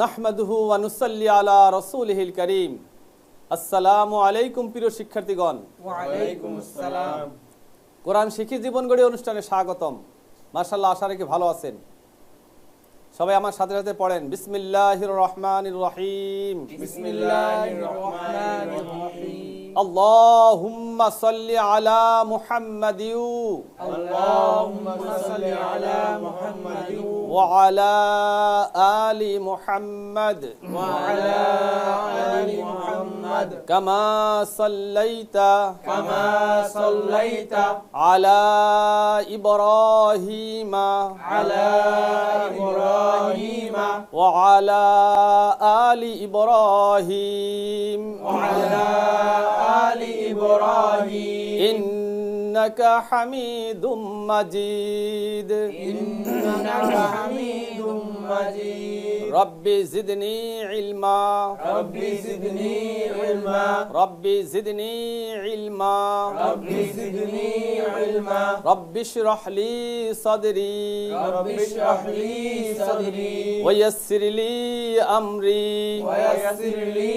নাহমাদুহু ওয়া নুসাল্লি আলা রাসূলিহিল কারীম। আসসালামু আলাইকুম প্রিয় শিক্ষার্থীগণ। ওয়া আলাইকুম আসসালাম। কোরআন শিখি জীবন গড়ি অনুষ্ঠানে স্বাগতম। মাশাআল্লাহ, আশা রাখি ভালো আছেন। সবাই আমার সাথে সাথে পড়েন বিসমিল্লাহির রহমানির রহিম। বিসমিল্লাহির রহমানির রহিম। আল্লাহুম্মা সাল্লি আলা মুহাম্মাদিউ আল্লাহুম্মা সাল্লি আলা মুহাম্মাদিন ওয়া আলা আলি মুহাম্মাদ ওয়া আলা আলি মুহাম্মাদ কামা সাল্লাইতা কামা সাল্লাইতা আলা ইব্রাহিমা আলা ইব্রাহিমা ওয়া আলা আলি ইব্রাহিম ওয়া আলা আলি ইব্রাহিম ইন্নাকা হামিদুম মাজিদ। ইন্নাকা হামিদুম মাজিদ। রব্বি জিদনি ইলমা রব্বি জিদনি ইলমা রব্বি জিদনি ইলমা রব্বি জিদনি ইলমা রব্বি ইশরাহ লি সাদরি রব্বি ইশরাহ লি সাদরি ওয়া ইয়াসসির লি আমরি ওয়া ইয়াসসির লি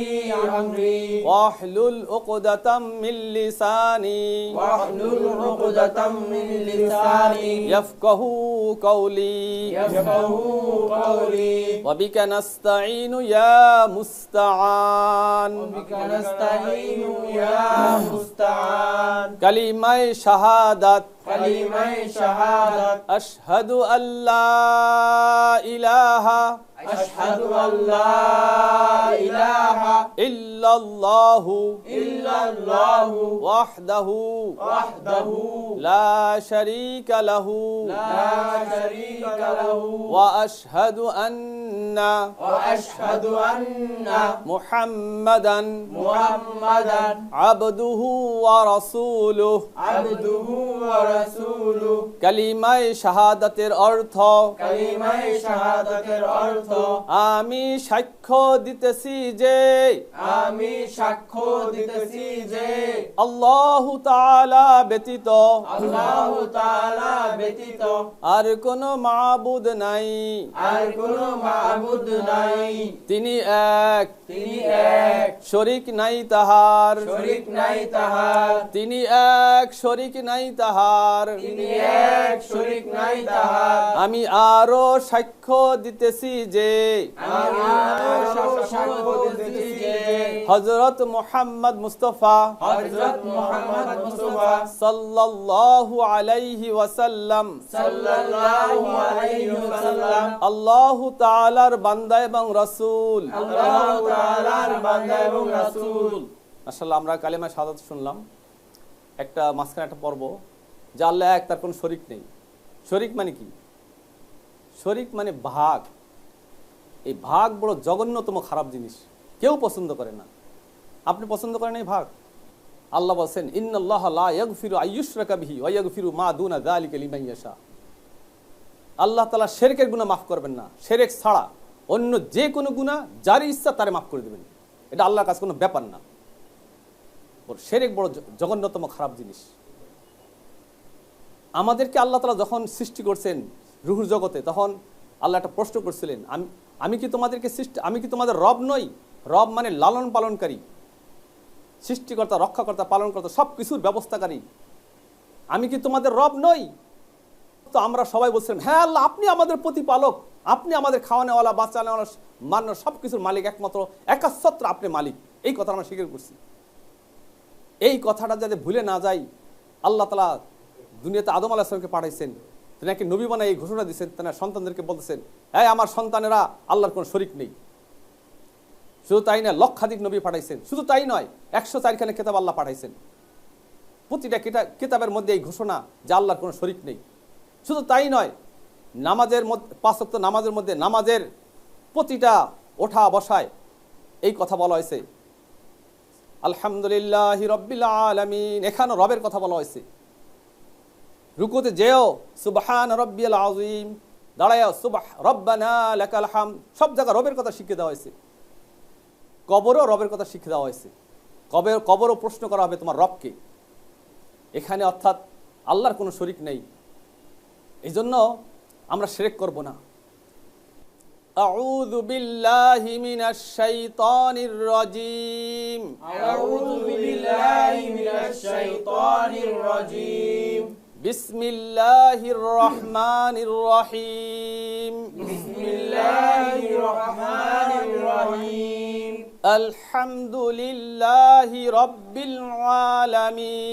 আমরি ওয়াহলুল উকদাতাম মিন লিসানি واحلل عقدة من لساني ইয়াফকাহু কওলি يفقهوا قولي وبك نستعين يا মুস্তাআন। بك نستعين يا مستعان কালিমায়ে শাহাদাত كلمة شهادة আশহাদু আল্লা ইলাহা أشهد أن لا إله ইল্লাল্লাহু إلا الله ওয়াহদাহু وحده লা শারীকা লাহু لا شريك له ওয়া আশহাদু আন্না وأشهد أن মুহাম্মাদান محمدا আবদুহু ওয়া রাসূলুহু। عبده ورسوله কালিমায়ে শাহাদাতের অর্থ كلمة شهادة الأرض আমি সাক্ষ্য দিতেছি যে আমি সাক্ষ্য দিতেছি যে আল্লাহু তাআলা ব্যতীত আল্লাহ তাআলা ব্যতীত আর কোনো মাবুদ নাই, আর কোনো মাবুদ নাই। তিনি এক, তিনি এক, শরীক নাই তাহার, শরীক নাই তাহার। তিনি এক, শরীক নাই তাহার। তিনি এক, শরীক নাই তাহার। আমি আরো সাক্ষ্য দিতেছি যে আমি আরো সাক্ষ্য দিতেছি যে হযরত মুহাম্মদ মুস্তাফা হযরত মুহাম্মদ মুস্তাফা সাল্লাল্লাহু আলাইহি ওয়াসাল্লাম সাল্লাল্লাহু আলাইহি ওয়াসাল্লাম আল্লাহু তাআলার বান্দা এবং রাসূল। আল্লাহ তাআলার বান্দা এবং রাসূল। মাশাআল্লাহ, আমরা কালিমা শাহাদাত শুনলাম। একটা মাঝখানে একটা পর্ব যে আল্লাহ এক, তার কোনো শরীক নেই। শরীক মানে কি? শরীক মানে ভাগ। এই ভাগ বড় জঘন্যতম খারাপ জিনিস, কেউ পছন্দ করে না। আপনি পছন্দ করেন এই ভাগ? আল্লাহ বলছেন ইন্নাল্লাহা লা ইয়াগফিরু আইয়ুশরাকা বিহি ওয়া ইয়াগফিরু মা দুনা যালিকা লিমান ইয়াশা। আল্লাহ তাআলা শিরকের গুনাহ মাফ করবেন না, শিরক ছাড়া অন্য যে কোনো গুনাহ যার ইচ্ছা তারে মাফ করে দিবেন। এটা আল্লাহর কাছে কোনো ব্যাপার না। ওর শিরক বড় জঘন্যতম খারাপ জিনিস। আমাদেরকে আল্লাহ তাআলা যখন সৃষ্টি করছেন রূহের জগতে, তখন আল্লাহ একটা প্রশ্ন করছিলেন, আমি কি তোমাদেরকে আমি কি তোমাদের রব নই? রব মানে লালন পালনকারী, সৃষ্টিকর্তা, রক্ষাকর্তা, পালনকর্তা, সব কিছুর ব্যবস্থাকারী। আমি কি তোমাদের রব নই? তো আমরা সবাই বলছিলাম হ্যাঁ আল্লাহ, আপনি আমাদের প্রতিপালক, আপনি আমাদের খাওয়ানোওয়ালা, বাঁচানোওয়ালা, মান্য সব কিছুর মালিক, একমাত্র একাচ্ছত্র আপনি মালিক। এই কথা আমরা স্বীকার করছি। এই কথাটা যাতে ভুলে না যাই, আল্লাহ তাআলা দুনিয়াতে আদম আলাইহিস সালামকে পাঠাইছেন, তিনাকে নবী বানাই এই ঘোষণা দিয়েছেন, তেনার সন্তানদেরকে বলতেছেন এই আমার সন্তানেরা আল্লাহর কোনো শরীক নেই। শুধু তাই নয়, লক্ষাধিক নবী পাঠাইছেন। শুধু তাই নয়, 104খানা কিতাব আল্লাহ পাঠাইছেন। প্রতিটা কিতাবের মধ্যে এই ঘোষণা যে আল্লাহর কোনো শরীক নেই। শুধু তাই নয়, নামাজের মধ্যে, 5 ওয়াক্ত নামাজের মধ্যে, নামাজের প্রতিটা ওঠা বসায় এই কথা বলা হয়েছে আলহামদুলিল্লাহি রাব্বিল আলামিন। এখানে রবের কথা বলা হয়েছে। রুকুতে যেও সুবহান রাব্বিয়াল আযীম, দাঁড়ায়ও রব্বানা লাকাল হামদ। সব জায়গায় রবের কথা শিখিয়ে দেওয়া হয়েছে। কবরও রবের কথা শিখিয়ে দেওয়া হয়েছে। কবরও প্রশ্ন করা হবে তোমার রবকে। এখানে অর্থাৎ আল্লাহর কোনো শরীক নেই। এই জন্য আমরা শিরক করব না। أعوذ بالله من الشيطان الرجيم أعوذ بالله من الشيطان الرجيم بسم الله الرحمن الرحيم بسم الله الرحمن الرحيم الحمد لله رب العالمين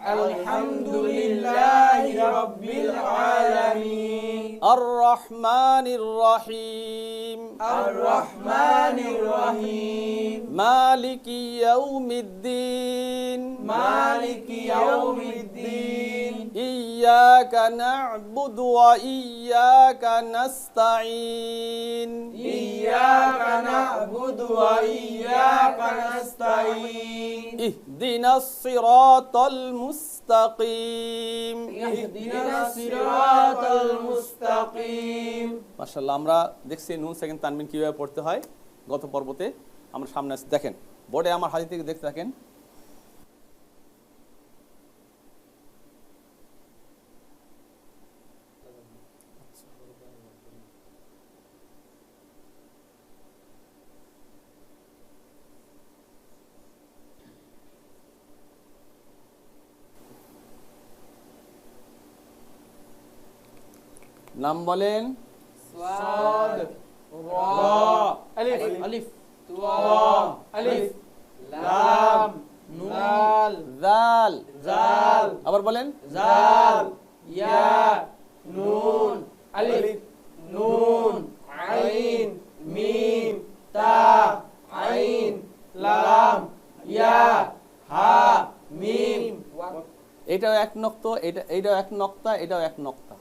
الحمد لله رب العالمين الرحمن الرحيم الرحمن الرحيم مالك يوم الدين مالك يوم الدين إياك نعبد وإياك نستعين إياك نعبد وإياك نستعين اهدنا الصراط المستقيم اهدنا الصراط المستقيم মাশাআল্লাহ আমরা দেখছি নুন সেকেন্ড তানবিন কিভাবে পড়তে হয় গত পর্বতে আমরা সামনে আসছি দেখেন বোর্ডে আমার হাতে থেকে দেখতে থাকেন নাম বলেন صاد را ألف ألف واو ألف لام نون জাল زال আবার বলেন زال يا نون ألف نون عين ميم تا عين لام يا ها ميم এটাও এক নক্ত এটাও এক নক্তা এটাও এক নক্তা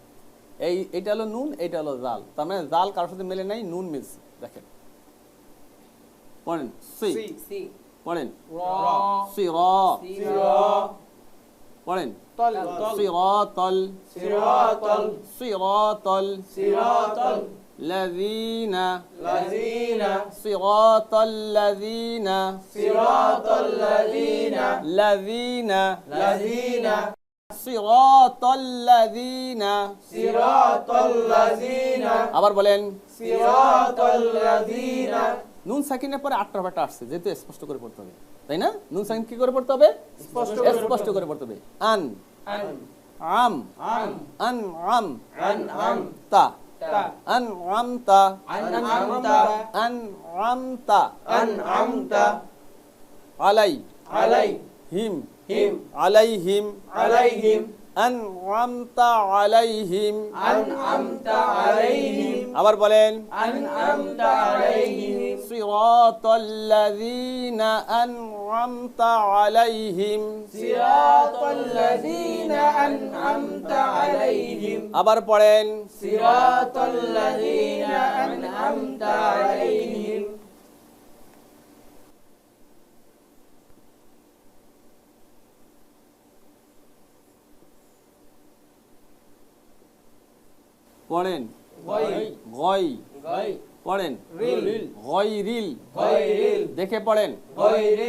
এটা হলো নুন এটা হলো জাল তার মানে জাল কারোর সাথে মেলে নাই নুন মিলছে দেখেন পড়েন সি سي পড়েন را সিরা سيرا পড়েন طل সিরাতাল صراط সিরাতাল صراط الذين الذين صراط الذين صراط الذين الذين الذين صراط الذين صراط الذين আবার বলেন صراط الذين নুন সাকিনের পরে আটটা ব্যাটা আসছে যেহেতু স্পষ্ট করে পড়তে হবে তাই না নুন সাকিন কি করে পড়তে হবে স্পষ্ট করে পড়তে হবে আন أن আম عم আন আম أنعم তা تا আন আমতা أنعمت আন আমতা أنعمت আলাই عليهم হিম আলাইহিম عليهم আনআমতা আলাইহিম أنعمت عليهم আবার বলেন أنعمت عليهم সিরাতাল্লাযীনা আনআমতা আলাইহিম صراط الذين أنعمت عليهم আবার পড়েন صراط الذين أنعمت عليهم পড়েন غير গয় غير পড়েন ريل গয়রিল غير দেখে পড়েন غير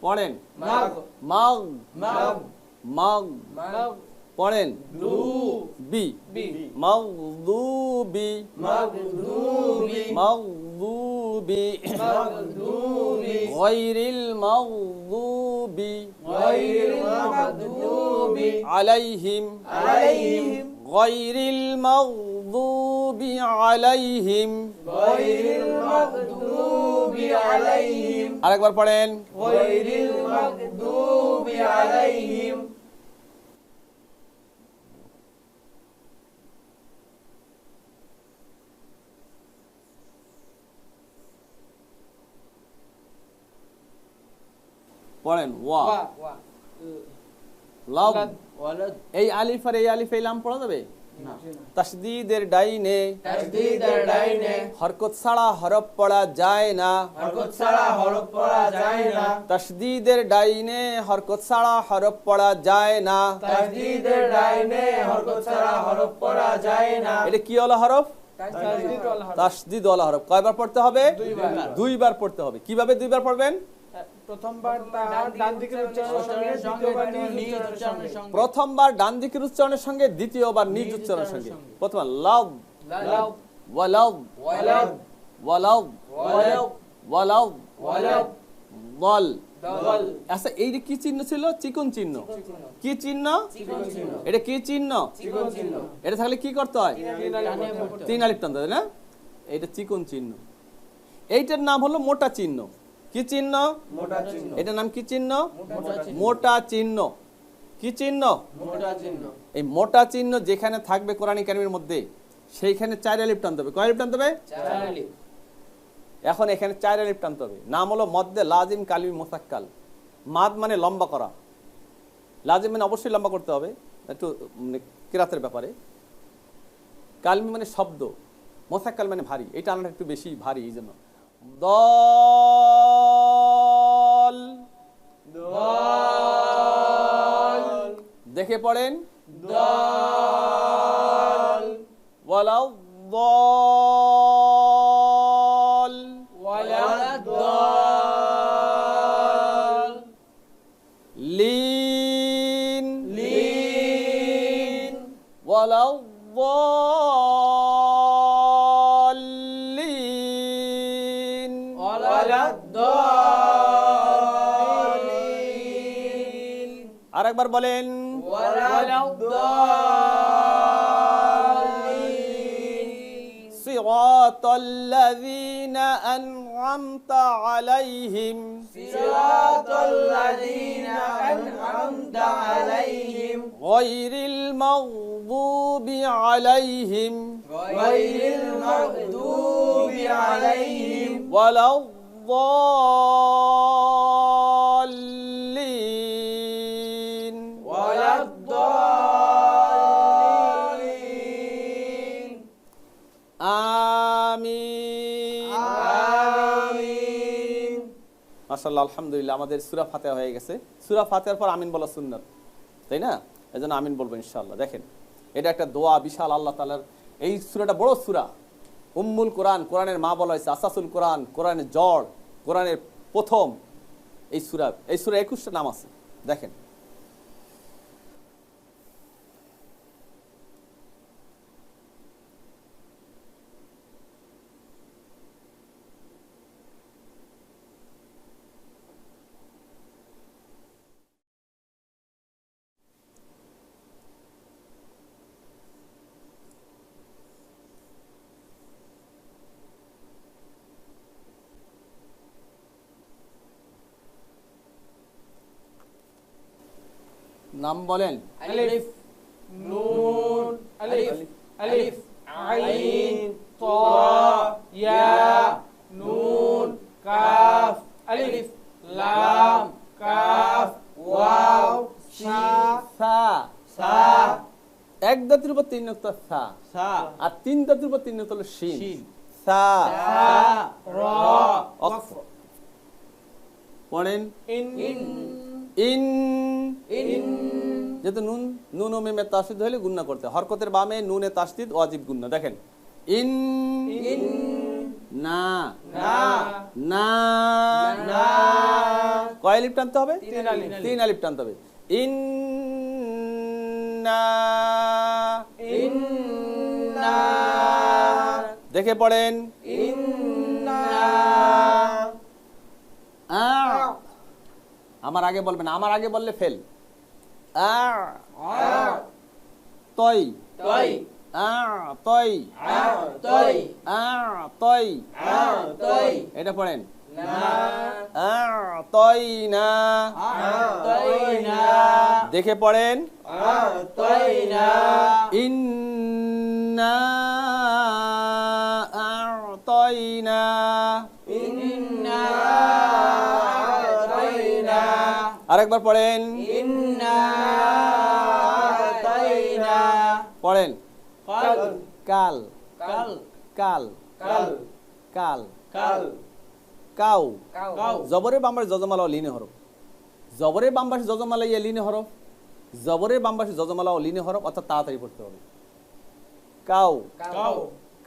পড়েন مغ মাগ مغ মাগ مغ পড়েন لو বি بي মাগদুবি مغضوب মাগদুবি مغضوب গয়রিল মাগদুবি غير المغضوب আলাইহিম عليهم গয়রিল মাগদুবি আলাইহিম غير المغضوب عليهم আরেকবার পড়েন غير المغضوب عليهم পড়েন ওয়া و লাভ ولد এই আলিফ আর এই আলিফ এই লাম পড়া যাবে তাসদীদের ডাইনে تشديد العين হরকত ছাড়া হরফ পড়া যায় না হরকত ছাড়া হরফ পড়া যায় না তাসদীদের ডাইনে হরকত ছাড়া হরফ পড়া যায় না তাসদীদের ডাইনে হরকত ছাড়া হরফ পড়া যায় না এটা কি হলো হরফ তাসদীদ ওয়ালা হরফ তাসদীদ ওয়ালা হরফ কয়বার পড়তে হবে দুইবার পড়তে হবে কিভাবে দুইবার পড়বেন প্রথমবার তার ডান দিকের উচ্চারণের সঙ্গে দ্বিতীয়বার নিজ উচ্চারণের সঙ্গে প্রথমবার ডান দিকের উচ্চারণের সঙ্গে দ্বিতীয়বার নিজ উচ্চারণের সঙ্গে প্রথমে লাভ লাভ ওয়ালাদ ওয়ালাদ ওয়ালাদ ওয়ালাদ ওয়ালাদ ওয়ালাদ দল। দল আচ্ছা এই যে কি চিহ্ন ছিল? চিকন চিহ্ন। কি চিহ্ন? চিকন চিহ্ন এটা কি চিহ্ন? চিকন চিহ্ন এটা থাকলে কি করতে হয়? টানে পড়তে তিন আলিফ টানতে হয় না? এটা চিকন চিহ্ন। এইটার নাম হলো মোটা চিহ্ন। কি চিহ্ন? মোটা চিহ্ন এটার নাম কি চিহ্ন? মোটা চিহ্ন মোটা চিহ্ন। কি চিহ্ন? মোটা চিহ্ন এই মোটা চিহ্ন যেখানে থাকবে কোরআন কারিমের মধ্যে সেইখানে 4 আলিফ টানতে হবে। কয় আলিফ টানতে হবে? চার আলিফ এখন এখানে 4 আলিফ টানতে হবে। নাম হলো মদ্দে লাজিম কালিম মুসাক্কাল। মাদ মানে লম্বা করা, লাজিম মানে অবশ্যই লম্বা করতে হবে, একটু কিরাতের ব্যাপারে। কালমি মানে শব্দ, মুসাক্কাল মানে ভারী। এটা আনাটা একটু বেশি ভারী, এই জন্য দল। দল দেখে পড়েন দল ওয়ালাউ দল ওয়ালাদ দল লিন লিন ওয়ালাউ দলিন। ওয়ালাদ দলিন আরেকবার বলেন ওয়ালাদ দলিন সিরাতাল্লাযীনা আন'আমতা আলাইহিম সিরাতাল্লাযীনা আন'আমতা আলাইহিম গায়রিল মাগযুবি আলাইহিম গায়রিল মাগদুবি আলাইহিম ওয়ালাদ-দাল্লিন। ওয়ালাদ দলিন আমিন। আমিন মাশাআল্লাহ, আলহামদুলিল্লাহ, আমাদের সূরা ফাতিহা হয়ে গেছে। সূরা ফাতিহার পর আমিন বলা সুন্নাত, তাই না? এজন্য আমিন বলবো ইনশাআল্লাহ। দেখেন, এটা একটা দোয়া, বিশাল আল্লাহ তাআলার। এই সূরাটা বড় সূরা, উম্মুল কোরআন, কোরআনের মা বলা হয়েছে, আসাসুল কোরআন, কোরআনের জড়, কোরআনের প্রথম এই সূরা। এই সূরা 21টা নাম আছে। দেখেন, নাম বলেন। আলিফ নুন আলিফ আলিফ আইন তা ইয়া নুন কাফ আলিফ লাম কাফ ওয়াও শিন সা। সা এক দাঁতের উপর 3 নক্তা সা, সা আর 3 দাঁতের উপর 3 নক্তা হলো শিন। শিন। সা। সা রা ওয়াকফ। পড়েন ইন ইন। ইন যেহেতু নুন নুন ও মিমে তাসদিদ হলে গুণনা করতে হয়। হরকতের বামে নুনে তাসদিদ ওয়াজিব গুণনা। দেখেন, ইন ইন না না না না কয় আলিফ টানতে হবে? 3 আলিফ 3 আলিফ টানতে হবে। ইন না। ইন্না দেখে পড়েন ইন্না আ। আমার আগে বলবেন, আমার আগে বললে ফেল। আ তই তই আ তই আ তই আ তই। আ তই এটা পড়েন না আ তই না। আ তই না দেখে পড়েন আ তই না ইন্না আ'তাইনা। ইন্না তই না আরেকবার পড়েন ইন্না তই না পড়েন কাল কাল কাল কাল কাল কাল কাল কাউ। কাউ জবরের বামপাশে যজমালা ও লিনে হরফ। জবরের বামপাশে যজমালা ইয়া লিনে হরফ। জবরের বামপাশে যজমালা ও লিনে হরফ, অর্থাৎ তাড়াতাড়ি পড়তে হবে। কাউ কাউ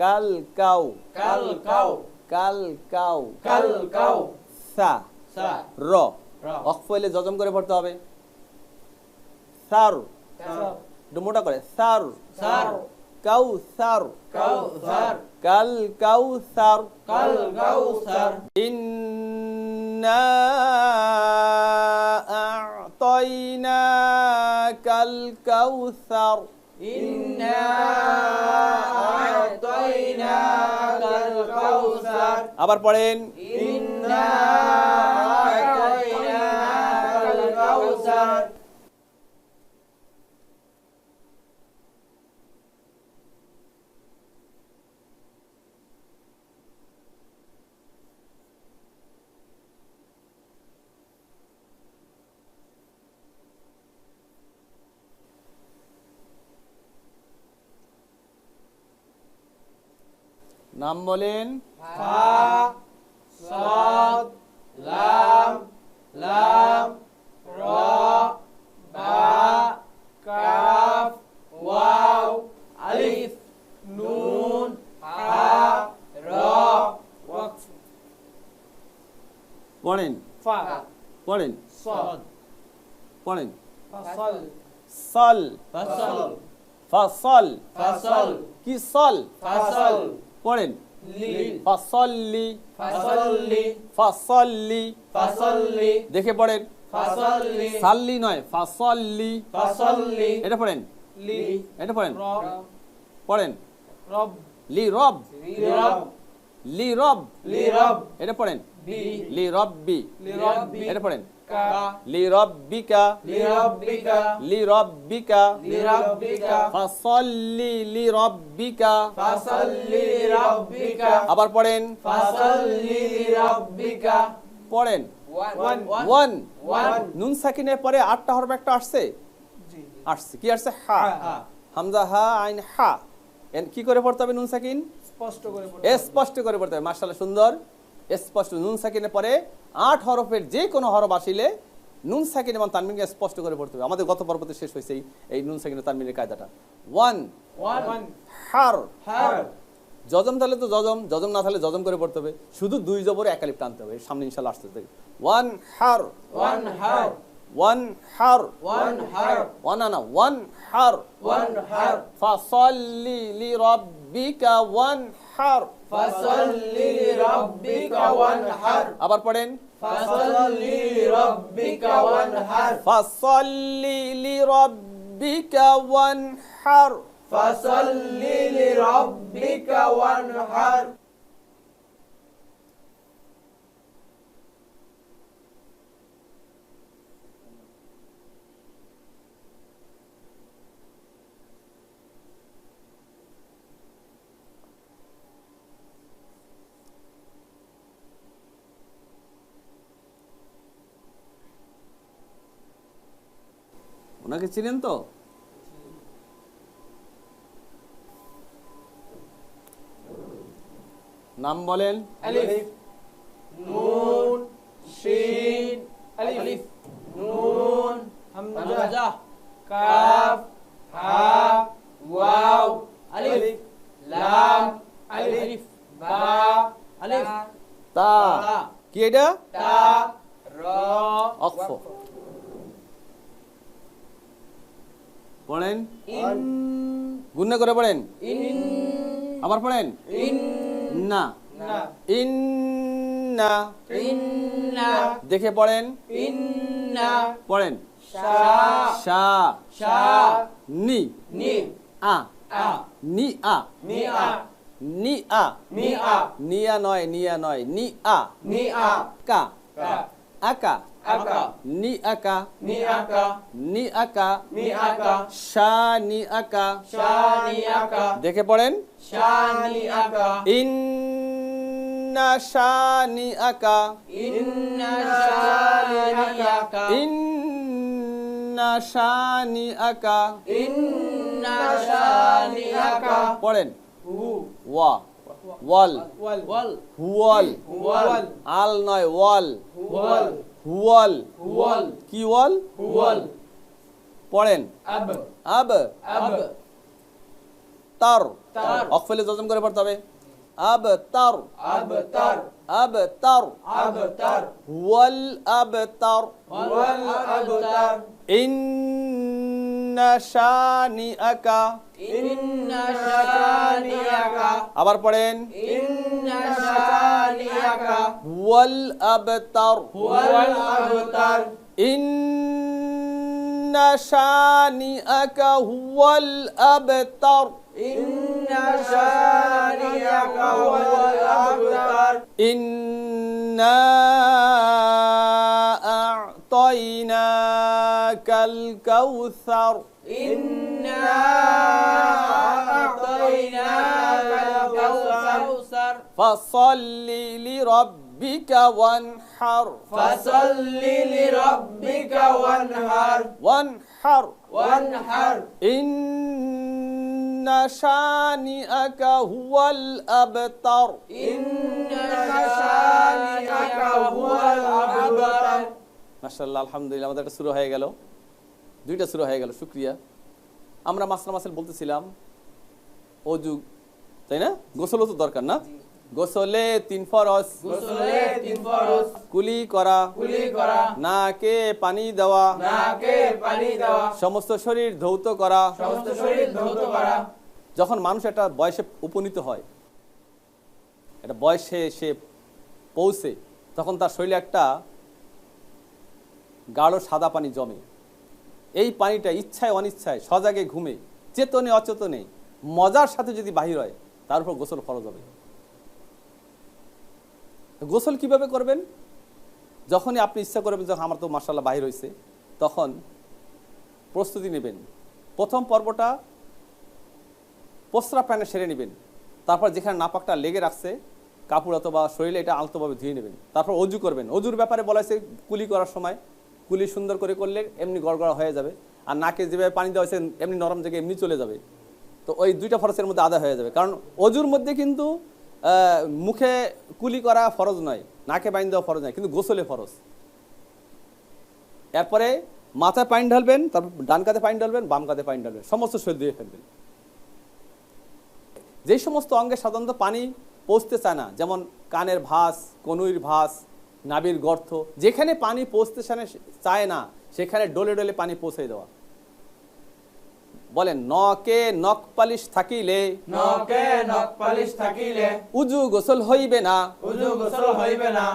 কাল কাউ কাল কাউ কাল কাউ কাল কাউ সা সা র অক্ফ এলে যজম করে পড়তে হবে। সার সার একটু মোটা করে সার সার কাউসার কাউসার কাল কাউসার কাল কাউসার ইন্না আ'তাইনাকাল কাউসার ইন্না আ'তাইনাকাল কাউসার আবার পড়েন ইন্না আ'তাইনাকাল কাউসার নাম বলেন ফা সাদ লাম লাম র বা কাফ ওয়াও আলিফ নুন হা র ওয়াকফ পড়েন ফা পড়েন সাদ পড়েন ফাসল সল ফসল ফসল ফসল কি সল ফসল পড়েন লি ফসল্লি ফসল্লি ফসল্লি ফসল্লি দেখে পড়েন ফসল্লি সাল্লি নয় ফসল্লি ফসল্লি এটা পড়েন লি এটা পড়েন রব পড়েন রব লি রব লিরব লি রব লিরব এটা পড়েন বি লি রব্বি লিরব্বি এটা পড়েন কা লি রব্বিকা লিরব্বিকা লি রব্বিকা লিরব্বিকা ফসল্লি লি রব্বিকা ফসল্লি লিরব্বিকা আবার পড়েন ফসল্লি লিরব্বিকা পড়েন ওয়ান ওয়ান ওয়ান নুন সাকিনের পরে 8টা হরফ একটা আসছে জি আসছে কি আসছে হা হা। হামজা হা আইন হা এন কি করে পড়তে হবে নুন সাকিন স্পষ্ট করে পড়ো স্পষ্ট করে পড়তে হবে মাশাআল্লাহ সুন্দর স্পষ্ট নুন সাকিনের পরে 8 হরফের যে কোনো হরফ আসিলে নুন সাকিন এবং তানবিনকে স্পষ্ট করে পড়তে হবে আমাদের গত পর্বতে শেষ হয়েছে এই নুন সাকিনের তানবিনের কায়দাটা ওয়ান ওয়ান হার হার জজম থাকলে তো জজম না থাকলে জজম করে পড়তে হবে শুধু দুই জবরে এক আলিফ টানতে হবে সামনে ইনশাআল্লাহ আসতে থাকবে ওয়ান হার ওয়ান হার ওয়ান হার ওয়ান হার ওয়ান আনা ওয়ান হার ওয়ান হার ফাসাল্লি লিরাব্বিকা ওয়ান হার ফসল্লি লিরব্বিকা ওয়ান হার আবার পড়েন ফসল্লি লিরব্বিকা ওয়ান হার ফাসাল্লি লিরাব্বিকা ওয়ান হার ফসল্লি লিরব্বিকা ওয়ান হার ওনাকে চিনেন তো নাম বলেন আলিফ নুন শিন আলিফ নুন হামজা হামজা কাফ হা ওয়াও আলিফ লাম আলিফ বা আলিফ তা তা কি এটা তা র অক্ফ পড়েন ইন গুণনা করে পড়েন ইন আবার পড়েন ইন না না ইন্না ইন্না দেখে পড়েন ইন্না পড়েন শা শা শা নি নি আ আ নি আ নি আ নি আ নি আ নিয়া নয় নি আ নি আ কা কা আকা আকা নি আকা নি আকা নি আকা নি আকা শা নি আকা শা নি আকা দেখে পড়েন শা নি আকা ইন্না শা নি আকা ইন্না শা নি আকা ইন্না শা নি আকা ইন্না শা নি আকা পড়েন হু ওয়া ওয়াল ওয়াল ওয়াল হুয়াল ওয়াল আল নয় ওয়াল ওয়াল হুয়াল ওয়াল কি ওয়াল ওয়াল পড়েন আব আব আব তার তার অকফলে জজম করে পড়তে হবে আব তার আব তার আব তার আব তার ওয়াল আব তার ওয়াল আব তার إن শানিআকা ইন্না শানিআকা আবার পড়েন ইন্না শানিআকা ওয়াল আবতার হুয়াল আবতার ইন্না শানিআকা হুয়াল আবতার ইন্না শানিআকা হুয়াল আবতার ইন্না আ'তাইনাকাল কাউসার ইন্না আ'তাইনাকাল কাউসার ফাসাল্লি লিরাব্বিকা ওয়ানহার ফাসাল্লি লিরাব্বিকা ওয়ানহার ওয়ানহার ইন্না শানিআকা হুয়াল আবতার ইন্না শানিআকা হুয়াল আবতার মাশাআল্লাহ আলহামদুলিল্লাহ আমাদের একটা শুরু হয়ে গেল, দুইটা শুরু হয়ে গেল, শুকরিয়া। আমরা মাসলা মাসেল বলতেছিলাম অজু, তাই না? গোসলও তো দরকার না? গোসলে 3 ফরজ, গোসলে 3 ফরজ, কুলি করা, কুলি করা, নাকে পানি দেওয়া, নাকে পানি দেওয়া, সমস্ত শরীর ধৌত করা। সমস্ত শরীর ধৌত করা। যখন মানুষ একটা বয়সে উপনীত হয়, একটা বয়সে সে পৌঁছে, তখন তার শরীরে একটা গাঢ় সাদা পানি জমে। এই পানিটা ইচ্ছায় অনিচ্ছায়, সজাগে ঘুমে, চেতনে অচেতনে, মজার সাথে যদি বাহির হয়, তার উপর গোসল ফরজ হবে। গোসল কিভাবে করবেন? যখনই আপনি ইচ্ছা করবেন, যখন আমার তো মাশাআল্লাহ বাহির হয়েছে, তখন প্রস্তুতি নেবেন। প্রথম পর্বটা প্রস্রাব পানি সেরে নেবেন। তারপর যেখানে নাপাকটা লেগে রাখছে কাপড় অথবা শরীরে, এটা আলতোভাবে ধুয়ে নেবেন। তারপর অজু করবেন। অজুর ব্যাপারে বলা হয়েছে কুলি করার সময়, কুলি সুন্দর করে করলে এমনি গড়গড়া হয়ে যাবে, আর নাকে যেভাবে পানি দেওয়া হয়েছে এমনি নরম জায়গায় এমনি চলে যাবে। তো ওই দুইটা ফরজের মধ্যে আদায় হয়ে যাবে। কারণ অজুর মধ্যে কিন্তু মুখে কুলি করা ফরজ নয়, নাকে পানি দেওয়া ফরজ নয়, কিন্তু গোসলে ফরজ। এরপরে মাথায় পানি ঢালবেন, তারপর ডান কাঁধে পানি ঢালবেন, বাম কাঁধে পানি ঢালবেন, সমস্ত শরীর ধুয়ে ফেলবেন। যে সমস্ত অঙ্গে সাধারণত পানি পৌঁছতে চায় না, যেমন কানের ভাঁজ, কনুইর ভাঁজ, নাভির গর্ত, যেখানে পানি পৌঁছতে চায় না সেখানে ডলে ডলে পানি পৌঁছে দেওয়া। বলেন, নকে নখ পালিশ থাকিলে, নকে নখ পালিশ থাকিলে উজু গোসল হইবে না। উজু গোসল হইবে না।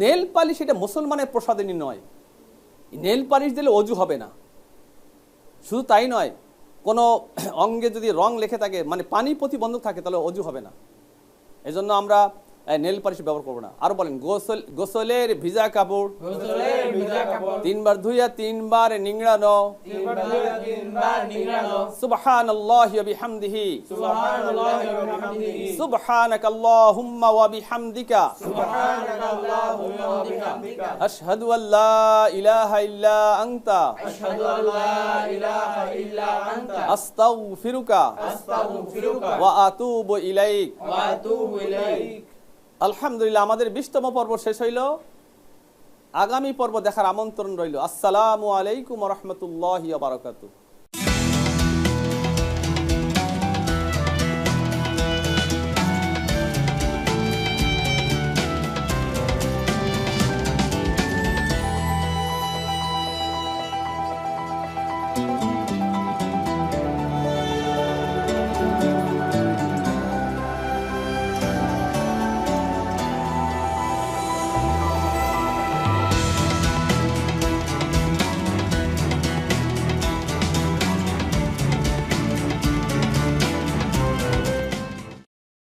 নেল পালিশ এটা মুসলমানের প্রসাদিনী নয়। নেল পালিশ দিলে অজু হবে না। শুধু তাই নয়, কোনো অঙ্গে যদি রং লেখে থাকে, মানে পানি প্রতিবন্ধক থাকে, তাহলে অজু হবে না। এজন্য আমরা নেল পালিশ ব্যবহার করবো না। আর বলেন, গোসলের ভিজা কাপড় গোসলের ভিজা কাপড় 3 বার ধুইয়া 3 বার নিংড়ানো। 3 বার ধুইয়া 3 বার নিংড়ানো। সুবহানাল্লাহি ওয়া বিহামদিহি, সুবহানাল্লাহি ওয়া বিহামদিহি, সুবহানাকাল্লাহুম্মা ওয়া বিহামদিকা, সুবহানাকাল্লাহুম্মা ওয়া বিহামদিকা, আশহাদু আল্লা ইলাহা ইল্লা আনতা, আশহাদু আল্লা ইলাহা ইল্লা আনতা, আস্তাগফিরুকা আস্তাগফিরুকা ওয়া আতুবু ইলাইক। ওয়া আতুবু ইলাইক। আলহামদুলিল্লাহ, আমাদের 20তম পর্ব শেষ হইল। আগামী পর্ব দেখার আমন্ত্রণ রইল। আসসালামু আলাইকুম ওয়া রাহমাতুল্লাহি ওয়া বারাকাতুহু।